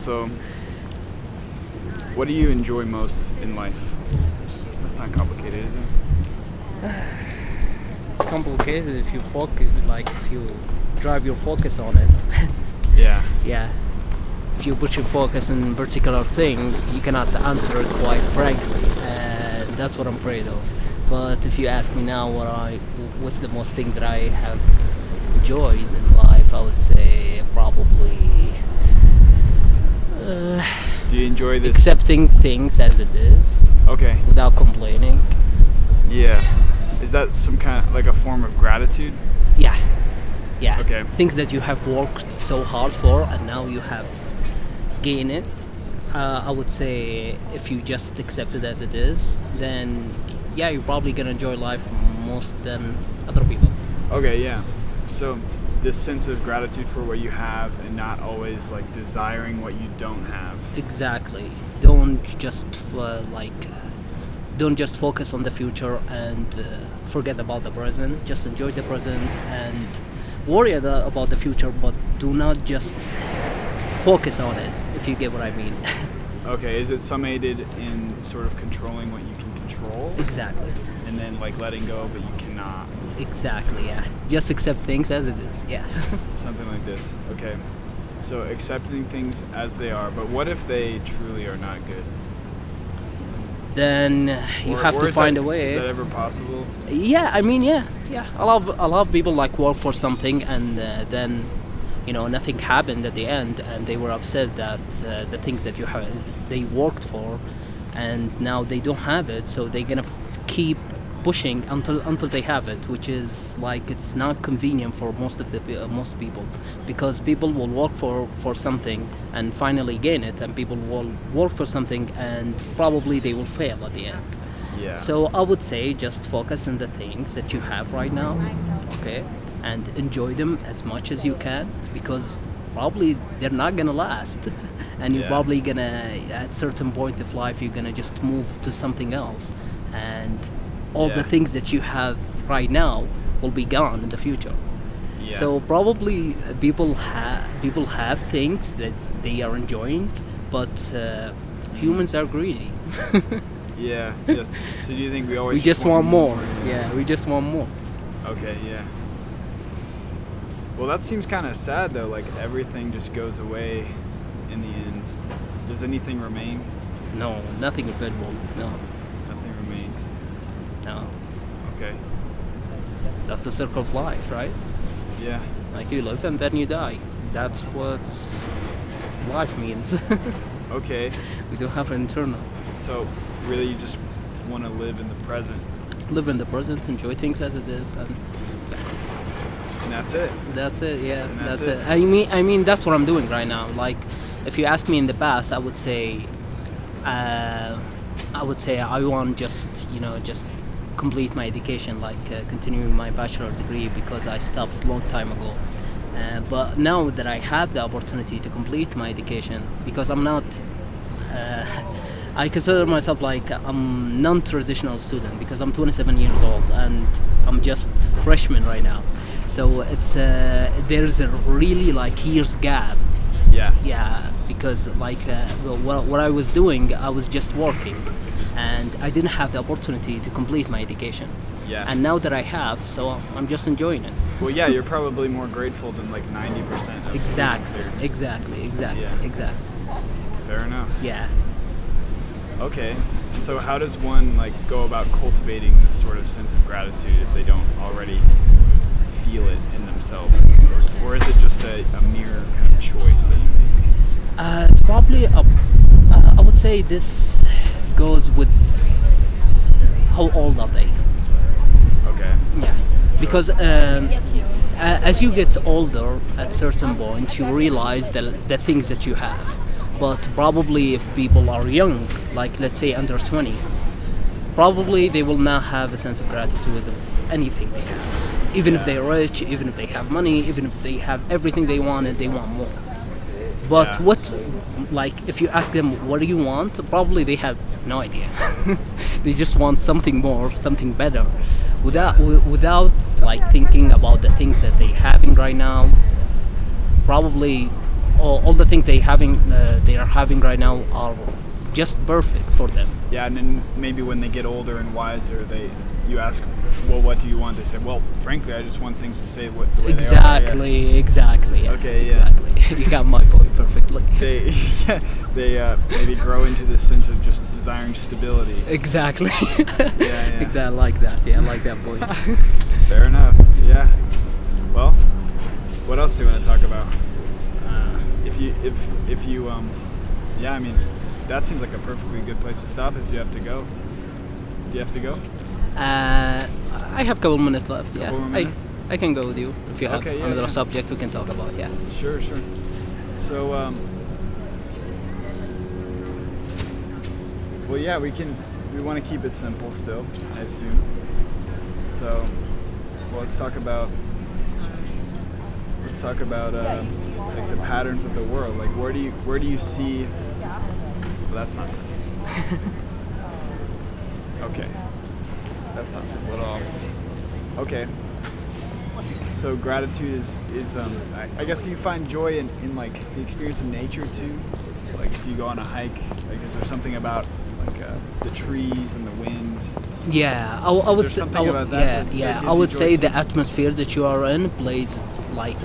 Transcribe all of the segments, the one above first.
So, what do you enjoy most in life? That's not complicated, is it? It's complicated if you focus, like if you drive your focus on it. Yeah. Yeah. If you put your focus in a particular thing, you cannot answer it quite frankly, and that's what I'm afraid of. But if you ask me now, what's the most thing that I have enjoyed in life, I would say probably Do you enjoy this? accepting things as it is Okay. without complaining. Yeah. Is that some kind of like a form of gratitude? Yeah, yeah. Okay. Things that you have worked so hard for, and now you have gained it. I would say if you just accept it as it is, then yeah, you're probably gonna enjoy life most than other people. Okay, yeah. So, this sense of gratitude for what you have and not always like desiring what you don't have. Exactly. Don't just focus on the future and forget about the present. Just enjoy the present and worry about the future, but do not just focus on it. If you get what I mean. Okay, is it summated in sort of controlling what you can control Exactly. and then like letting go but you cannot? Exactly. Yeah. Just accept things as it is. Yeah. Something like this. Okay. So accepting things as they are, but what if they truly are not good? Then you have Or to is find that- a way. Is that ever possible? Yeah, I mean, yeah. A lot of people like work for something and then, nothing happened at the end, and they were upset that the things that they worked for, and now they don't have it, so they're gonna keep pushing until they have it, which is like it's not convenient for most people, because people will work for something and finally gain it, and people will work for something and probably they will fail at the end. Yeah. So I would say just focus on the things that you have right now, okay, and enjoy them as much as you can, because probably they're not gonna last, and you're Yeah. probably gonna at certain point of life you're gonna just move to something else, and all Yeah. the things that you have right now will be gone in the future. Yeah. So probably people have things that they are enjoying, but humans are greedy. Yeah. Yes. So do you think we always We just want more. Yeah, we just want more. Okay, yeah. Well, that seems kind of sad though. Like everything just goes away in the end. Does anything remain? No, nothing available. No, Nothing remains. no. Okay. That's the circle of life, right? Yeah. Like you live and then you die. That's what life means. Okay. We don't have an eternal. So really, you just want to live in the present, Live in the present, enjoy things as it is, and and that's it. that's it. Yeah, And that's that's it. I mean, that's what I'm doing right now. Like, if you ask me in the past, I would say I want just complete my education, like continuing my bachelor degree, because I stopped a long time ago. But now that I have the opportunity to complete my education, because I'm not, I consider myself like I'm non-traditional student, because I'm 27 years old and I'm just freshman right now. So it's there's a really like years gap. Yeah. Yeah, because what I was doing, I was just working, and I didn't have the opportunity to complete my education. Yeah. And now that I have, so I'm just enjoying it. Well, yeah, you're probably more grateful than like 90% of Exactly, students here. exactly, Yeah. exactly. Fair enough. Yeah. Okay. And so how does one like go about cultivating this sort of sense of gratitude if they don't already feel it in themselves? Or is it just a mere kind of choice that you make? It's probably I would say this goes with how old are they? Okay. Yeah, because as you get older, at certain point, you realize the things that you have. But probably if people are young, like let's say under 20, probably they will not have a sense of gratitude of anything they have. Even if Yeah. they're rich, even if they have money, even if they have everything they want and they want more. But Yeah. like, if you ask them, what do you want? Probably they have no idea. They just want something more, something better, without like thinking about the things that they having right now. Probably all the things they are having right now are just perfect for them. Yeah, and then maybe when they get older and wiser, you ask, well, what do you want? They say, well, frankly, I just want things to stay the way they are. Exactly. Yeah, Okay, yeah. exactly. You got my point perfectly. They maybe grow into this sense of just desiring stability. Exactly. Yeah. Exactly like that. Yeah, I like that point. Fair enough. Yeah. Well, what else do you want to talk about? If you yeah, I mean, that seems like a perfectly good place to stop if you have to go. Do you have to go? I have a couple minutes left. Yeah, Couple more minutes? I can go with you if you have Okay, yeah, another yeah. subject we can talk about. Yeah. Sure. So, well, yeah, we want to keep it simple still, I assume. So, well, let's talk about like the patterns of the world. Like, where do you see? Well, that's not simple. Okay, that's not simple at all. Okay. So gratitude is I guess, do you find joy in like the experience of nature too? Like if you go on a hike, like is there something about like the trees and the wind? Yeah, I would there say. something about that that Yeah. gives I you would joy say too? the atmosphere that you are in plays like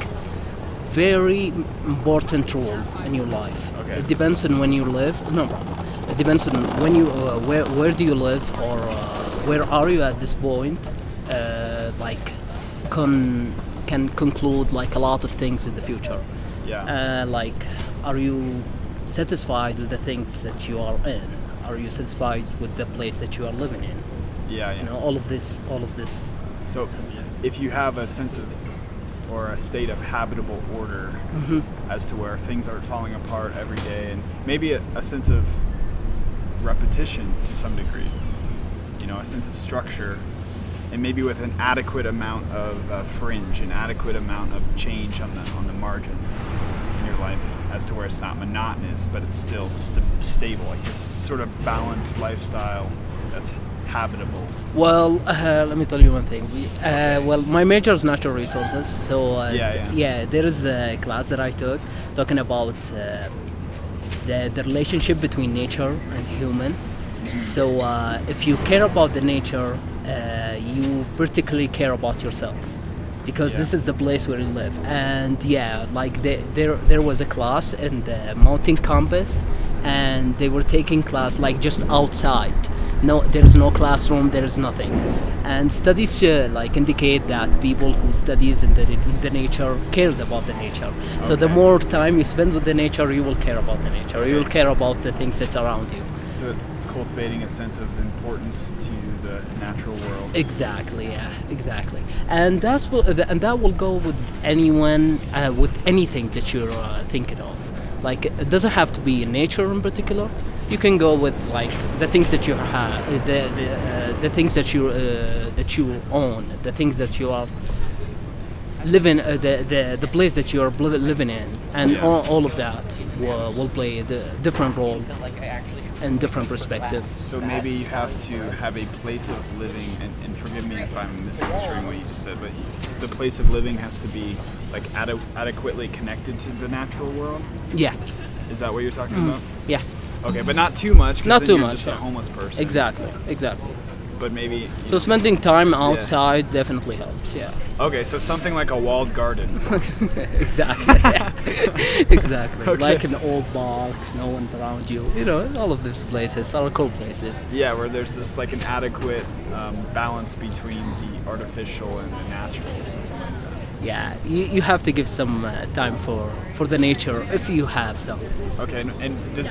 very important role in your life. Okay. It depends on when you live. No, it depends on when you where do you live or where are you at this point. Like can conclude like a lot of things in the future. Yeah. Like, are you satisfied with the things that you are in? Are you satisfied with the place that you are living in? Yeah. You know, all of this. So if you have a sense of or a state of habitable order as to where things aren't falling apart every day, and maybe a sense of repetition to some degree, you know, a sense of structure, and maybe with an adequate amount of fringe, an adequate amount of change on the margin in your life, as to where it's not monotonous, but it's still stable, like this sort of balanced lifestyle that's habitable. Well, let me tell you one thing. Well, my major is natural resources, so Yeah. there is a class that I took talking about the relationship between nature and human. So if you care about the nature, you particularly care about yourself, because this is the place where you live. And like there was a class in the mountain campus, and they were taking class like just outside. No, there is no classroom, there is nothing. And studies like indicate that people who studies in the nature cares about the nature. So the Okay. more time you spend with the nature, you will care about the nature. You will care about the things that are around you. So it's cultivating a sense of importance to the natural world. Exactly, yeah, exactly. And that will go with anyone, with anything that you're thinking of. Like, it doesn't have to be nature in particular. You can go with like the things that you have, the things that you own, the things that you are living, the place that you are living in, and Yeah. all of that will play a different role and different perspective. So maybe you have to have a place of living, and forgive me if I'm misconstruing what you just said, but the place of living has to be like adequately connected to the natural world. Yeah, Is that what you're talking about? yeah, Okay, but not too much. 'Cause Not then too you're much, just a yeah. homeless person. exactly. But maybe. you So know. spending time outside definitely helps. Yeah, Okay, so something like a walled garden. exactly, exactly. Okay. Like an old park, no one's around you. You know, all of these places are cool places. Yeah, where there's just like an adequate balance between the artificial and the natural, or something like that. Yeah, you have to give some time for the nature if you have some. Okay, and does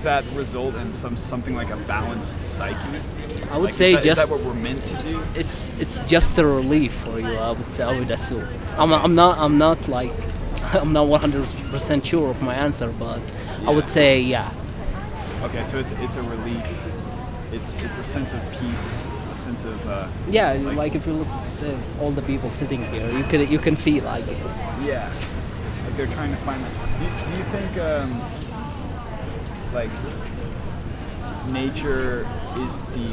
that result in something like a balanced psyche? I would Like, say is that just what we're meant to do? it's just a relief for you. I would assume. I'm not like I'm not 100% sure of my answer, but I would say yeah. Okay, so it's a relief. It's a sense of peace, a sense of Yeah, like if you look at all the people sitting here, you can see like yeah, like they're trying to find. Do you think like nature is the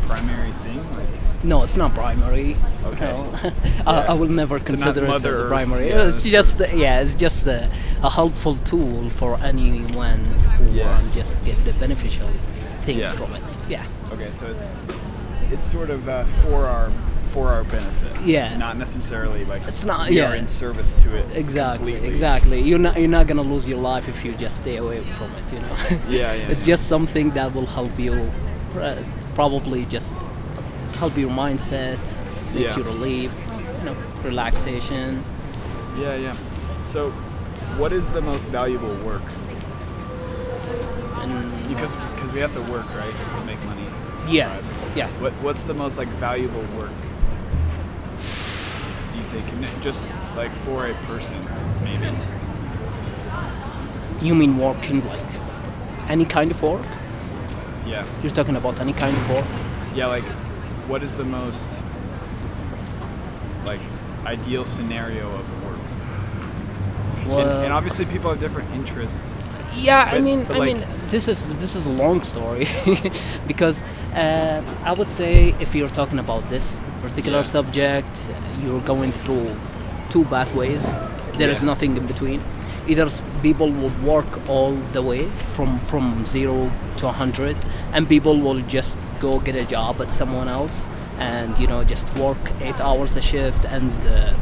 primary thing? Like, No, it's not primary. Okay. No. Yeah. I will never not consider it Mother as a Earth, primary. yeah, It's that's just it's just a helpful tool for anyone who Yeah. just get the beneficial things Yeah. from it. Yeah. okay, so it's sort of for our benefit. Yeah. Not necessarily like It's not- we yeah. are in service to it. Exactly. completely. Exactly. You're not gonna lose your life if you just stay away from it. You know. Yeah, yeah. It's yeah. just something that will help you, probably just help your mindset, makes Yeah. you relieve, relaxation. Yeah, yeah. So, what is the most valuable work? And Because we have to work, right, to make money. To yeah, survive. yeah. What's the most like valuable work? Do you think? And just like for a person, maybe. You mean working like any kind of work? Yeah. You're talking about any kind of work? Yeah, like what is the most like ideal scenario of work? And obviously people have different interests. Yeah, But- but I like- mean, this is a long story because I would say if you're talking about this particular Yeah. subject, you're going through two pathways. There is Yeah. nothing in between. Either people will work all the way from 0 to 100, and people will just go get a job at someone else and just work 8 hours a shift and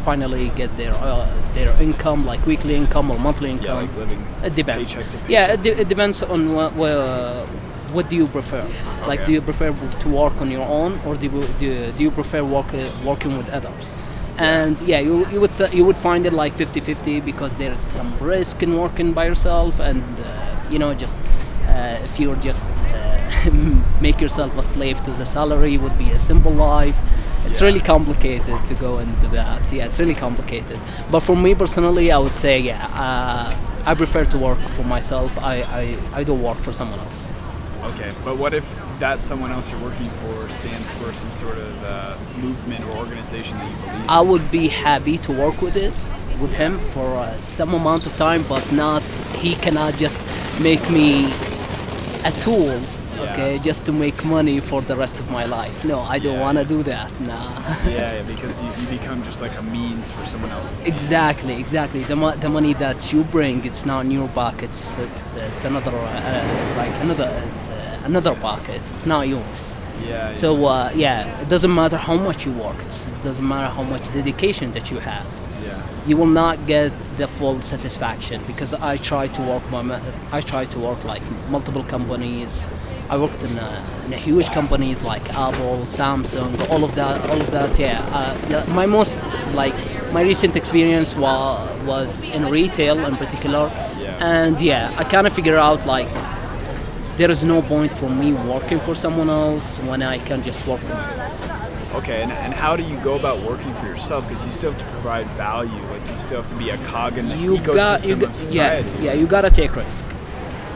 finally get their income, like weekly income or monthly Yeah, income. like living It depends. paycheck to paycheck. Yeah, it depends on what do you prefer. Like, Okay. do you prefer to work on your own, or do you prefer working with others? And yeah, you would find it like 50-50 because there's some risk in working by yourself, and just if you're just make yourself a slave to the salary, would be a simple life. It's Yeah. really complicated to go into that. Yeah, it's really complicated. But for me personally, I would say I prefer to work for myself. I don't work for someone else. Okay, but what if that someone else you're working for stands for some sort of movement or organization that you believe in? I would be happy to work with him for some amount of time, but not. He cannot just make me a tool, okay, just to make money for the rest of my life. No, I don't Yeah, want to yeah. do that. Nah. Yeah, because you become just like a means for someone else's ends. Exactly. The money that you bring, it's not in your pockets. It's another another pocket. It's not yours. Yeah. So it doesn't matter how much you work. It doesn't matter how much dedication that you have. yeah. You will not get the full satisfaction because I try to work like multiple companies. I worked in huge companies like Apple, Samsung, all of that. Yeah, my recent experience was in retail in particular, Yeah. and I kind of figure out like there is no point for me working for someone else when I can just work for myself. Okay, and how do you go about working for yourself? Because you still have to provide value. Like you still have to be a cog in the ecosystem of society. You gotta take risk.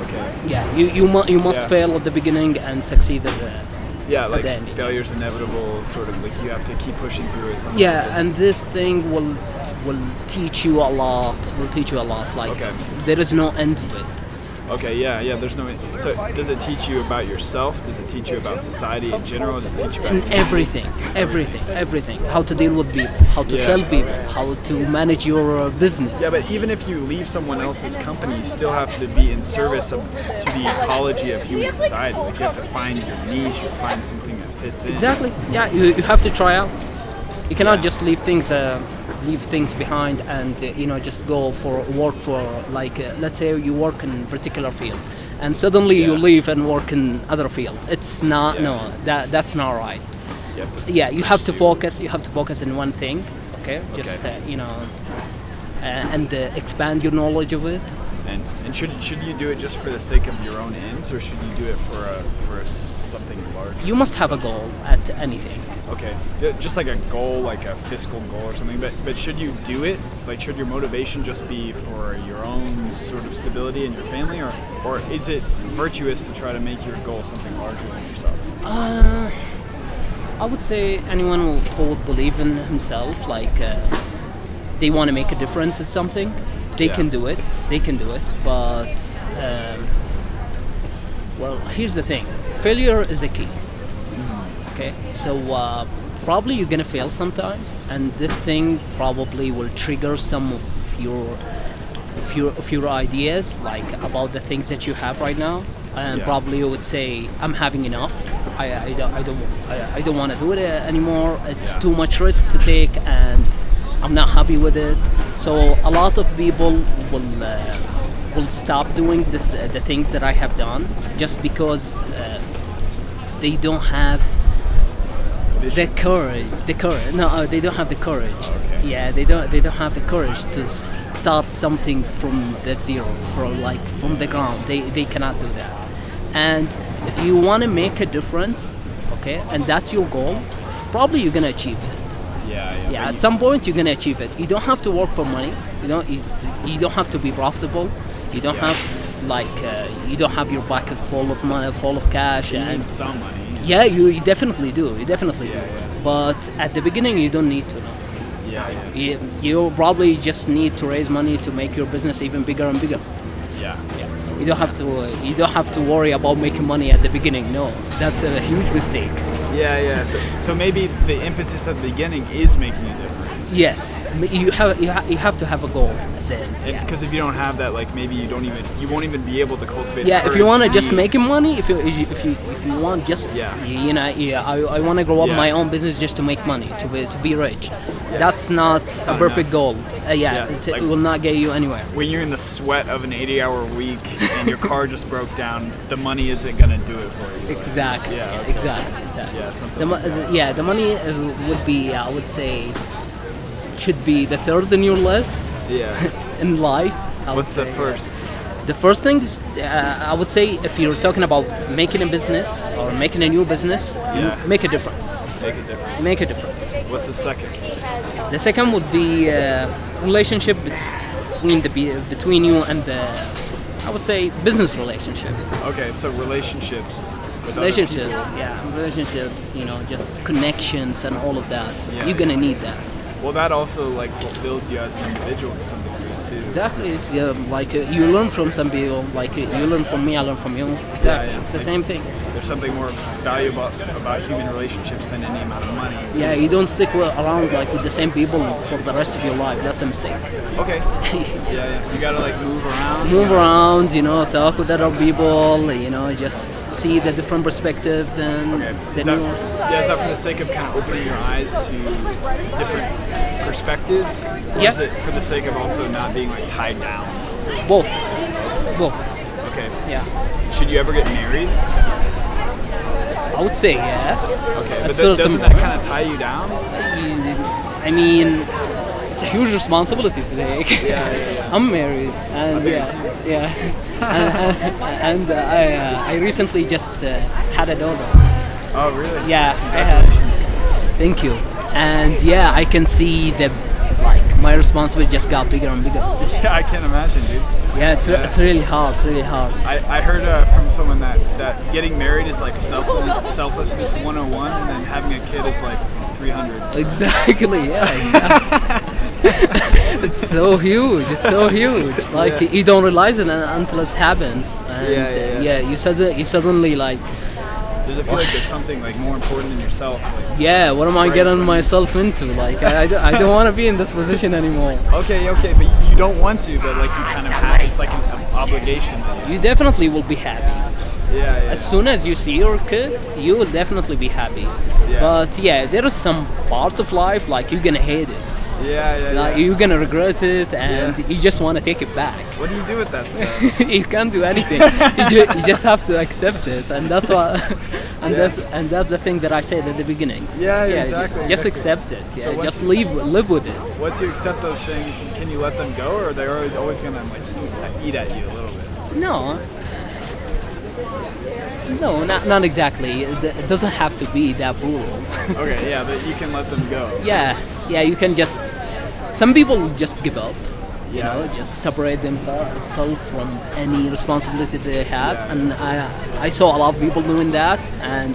Okay. Yeah, you must Yeah. fail at the beginning and succeed at the Yeah, like then- failure's inevitable. Sort of like you have to keep pushing through it. Something yeah, like this. and this thing will teach you a lot. Like Okay. there is no end of it. Okay, yeah. There's no. So, does it teach you about yourself? Does it teach you about society in general? Does it teach you about In everything. How to deal with people, how to Yeah. sell people, how to manage your business. Yeah, but even if you leave someone else's company, you still have to be in service to the ecology of human society. Like you have to find your niche or find something that fits in. Exactly. Yeah, you have to try out. You cannot Yeah. just leave things behind and just go for work for like let's say you work in a particular field, and suddenly you Yeah. leave and work in other field. It's not Yeah. no that's not right. You have to You have to pursue- focus. You have to focus in one thing. Okay. Just and expand your knowledge of it. And should you do it just for the sake of your own ends, or should you do it for something larger? You must have a goal at anything. Okay, yeah, just like a goal, like a fiscal goal or something. But should you do it? Like, should your motivation just be for your own sort of stability and your family, or is it virtuous to try to make your goal something larger than yourself? I would say anyone who would believe in himself, like they want to make a difference at something, they Yeah. can do it. They can do it. But well, here's the thing: failure is a key. Okay, so probably you're gonna fail sometimes, and this thing probably will trigger some of your ideas, like about the things that you have right now, and Yeah. probably you would say, "I'm having enough. I don't want to do it anymore. It's Yeah. too much risk to take, and I'm not happy with it." So a lot of people will stop doing the things that I have done just because they don't have the Vision. courage. The courage. No, they don't have the courage. Okay. Yeah, they don't have the courage to start something from the zero, from the ground. They cannot do that. And if you want to make a difference, okay, and that's your goal, probably you're gonna achieve it. Yeah. Yeah, but at some point you're gonna achieve it. You don't have to work for money. You don't have to be profitable. You don't Yeah. have you don't have your pocket full of money, full of cash, you and need some money. yeah, you definitely do. You definitely Yeah, do. yeah. But at the beginning, you don't need to know. Yeah. You probably just need to raise money to make your business even bigger and bigger. Yeah. You don't have to. You don't have to worry about making money at the beginning. No, that's a huge mistake. Yeah. So maybe the impetus at the beginning is making a difference. Yes, you have to have a goal at the end. Yeah. Because if you don't have that, like maybe you won't even be able to cultivate. Yeah, the if you want to courage just making money, if you want just Yeah. I want to grow up Yeah. my own business just to make money, to be rich. That's not a not perfect enough. goal. Yeah, It like- will not get you anywhere. when you're in the sweat of an 80-hour week and your car just broke down, the money isn't gonna do it for you. Exactly. Yeah, okay. Exactly. Yeah, something. The, the money would be, I would say, should be the third in your list Yeah. in life. I would What's the say. first? The first thing is, I would say, if you're talking about making a business or making a new business, Yeah. make a difference. Make a difference. Make a difference. What's the second? The second would be relationship between you and the, I would say, business relationship. Okay, so relationships. With other Relationships, people. yeah, relationships. Just connections and all of that. Yeah. You're gonna need that. Well, that also like fulfills you as an individual to some degree too. Exactly. It's you learn from some people. You learn from me, I learn from you. Exactly. yeah. It's the same thing. There's something more valuable about human relationships than any amount of money. Yeah, you don't stick around with the same people for the rest of your life. That's a mistake. Okay. Yeah. You gotta like move around. Move around, talk with other people, just see the different perspective than Is that, yours. is that for the sake of kind of opening your eyes to different perspectives? Or Yeah. is it for the sake of also not being like tied down? Both. Both. Okay. Yeah. Should you ever get married? I would say yes. Okay. At But certain doesn't that kind of tie you down? I mean, it's a huge responsibility to take. Yeah. I'm married, and yeah, and I recently just had a daughter. Oh, really? Yeah, I have. Congratulations. Thank you. And yeah, I can see that my responsibility just got bigger and bigger. Yeah, I can't imagine, dude. Yeah, it's really hard. It's really hard. I heard from someone that getting married is like selflessness 101, and then having a kid is like 300. Exactly. Yeah. Exactly. It's so huge. It's so huge. Like Yeah. you don't realize it until it happens. And Yeah. you suddenly like, Does it feel like there's something like more important than yourself? Like, yeah, what am I Right getting from- myself into? Like I don't want to be in this position anymore. okay, but you don't want to, but like you kind of have. It's like an obligation. That You definitely will be happy. yeah. As soon as you see your kid, you will definitely be happy. Yeah. But yeah, there is some part of life like you're gonna hate it. Like you're gonna regret it, and Yeah. you just want to take it back. What do you do with that stuff? You can't do anything. You just have to accept it, and that's what. And that's the thing that I said at the beginning. Yeah, exactly. Just exactly. accept it. Yeah, So once just you- live with it. Once you accept those things, can you let them go, or they're always gonna like eat at you a little bit? No. No, not exactly. It doesn't have to be that brutal. Okay, yeah, but you can let them go. Yeah, you can just. Some people just give up. Yeah. Just separate themselves from any responsibility they have, Yeah. and I saw a lot of people doing that, and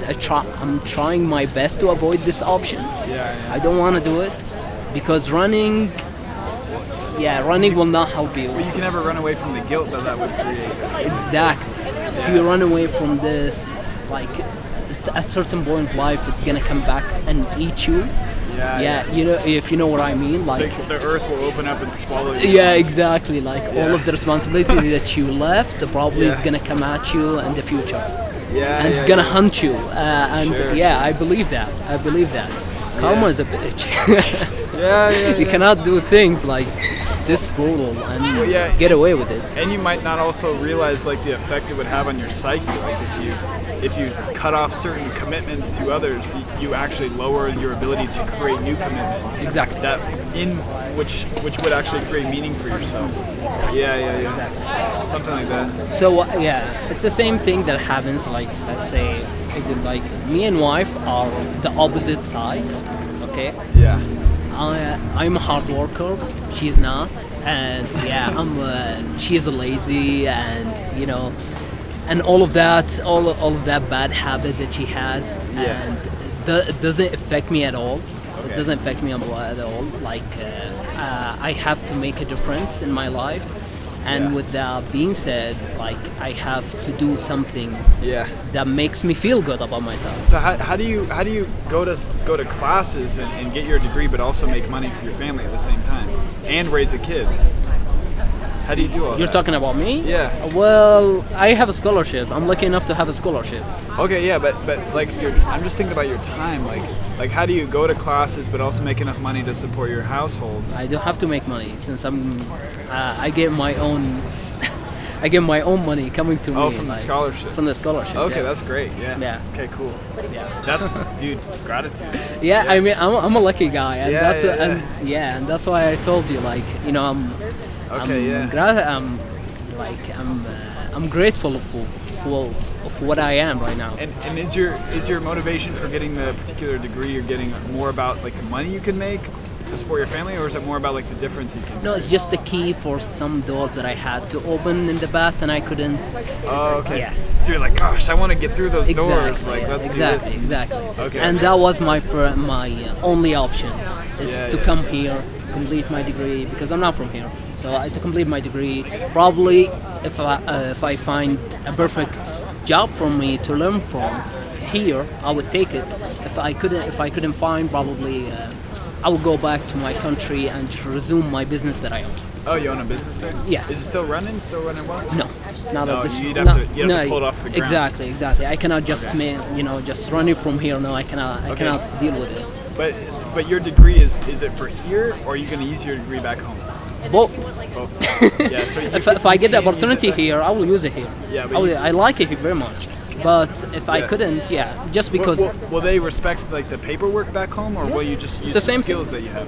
I'm trying my best to avoid this option. Yeah. I don't want to do it because running will not help you. But you can never run away from the guilt that would create. Exactly. If you run away from this, like, it's at certain point in life, it's gonna come back and eat you. Yeah, you know, if you know what I mean, like. The earth will open up and swallow you. Yeah, exactly. Like all Yeah. of the responsibility that you left, probably is Yeah. gonna come at you in the future, Yeah, and it's yeah, gonna yeah. hunt you. And Sure, yeah, I believe that. I believe that. Karma Yeah. is a bitch. Yeah, yeah, You yeah. cannot do things like this brutal and yeah. get away with it. And you might not also realize like the effect it would have on your psyche. Like if you cut off certain commitments to others, you actually lower your ability to create new commitments. Exactly. That in which would actually create meaning for yourself. Yeah, yeah, yeah. Exactly. Something like that. So yeah, it's the same thing that happens. Like let's say, like me and wife are the opposite sides. Okay. Yeah. I'm a hard worker. She's not, and yeah, she is lazy, and you know, and all of that, all of that bad habit that she has, Yeah. and it doesn't affect me at all. Okay. It doesn't affect me at all. Like I have to make a difference in my life, and Yeah. with that being said, like I have to do something Yeah. that makes me feel good about myself. So how do you go to classes and get your degree, but also make money for your family at the same time and raise a kid? How do you do all You're that? talking about me? Yeah. Well, I have a scholarship. I'm lucky enough to have a scholarship. Okay, yeah, but like I'm just thinking about your time. Like how do you go to classes but also make enough money to support your household? I don't have to make money since I get my own. I get my own money coming to me. Oh, from the scholarship. From the scholarship. Okay, yeah. that's great. Yeah. Yeah. Okay, cool. Yeah. That's dude, gratitude. Yeah, I mean, I'm a lucky guy, and Yeah, that's yeah, and yeah, and that's why I told you, like, you know, Okay, yeah. I'm grateful for what I am right now. And is your motivation for getting the particular degree you're getting more about like the money you can make to support your family, or is it more about like the difference you can? No, it's just the key for some doors that I had to open in the past and I couldn't. Oh, okay. Yeah. So you're like, gosh, I want to get through those doors. Like, yeah, let's exactly, do this. exactly. Okay. And that was my only option, is Yeah, to yeah. come here, complete my degree, because I'm not from here. So to complete my degree, probably if I find a perfect job for me to learn from here, I would take it. If I couldn't find, probably I would go back to my country and resume my business that I own. Oh, you own a business there? Yeah. Is it still running? Still running well? No, not No, at this. you'd have to pull it off the ground. Exactly. I cannot just Okay. just run it from here. No, I cannot. I Okay. cannot deal with it. But your degree is it for here, or are you going to use your degree back home? Both. Both. Yeah. So you If I get the you can use it opportunity back- here, I will use it here. Yeah, but I like it here very much. But if I Yeah. couldn't, yeah, just because Will they respect like the paperwork back home, or will you just use the the same skills that you have?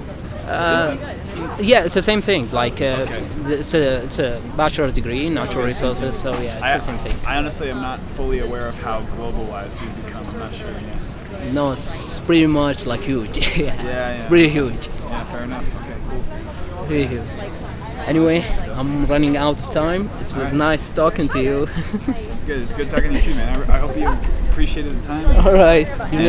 Same thing? yeah, it's the same thing. Like Okay. it's a bachelor degree, natural Okay, same resources. So yeah, it's the same thing. I honestly am not fully aware of how globalized we've become. I'm not sure. Yeah. No, it's pretty much like huge. Yeah, Yeah, it's yeah. pretty huge. Yeah, fair enough. Okay, cool. Pretty huge. Anyway, I'm running out of time. It was Alright. nice talking to you. It's good. It's good talking to you too, man. I hope you appreciated the time. All right.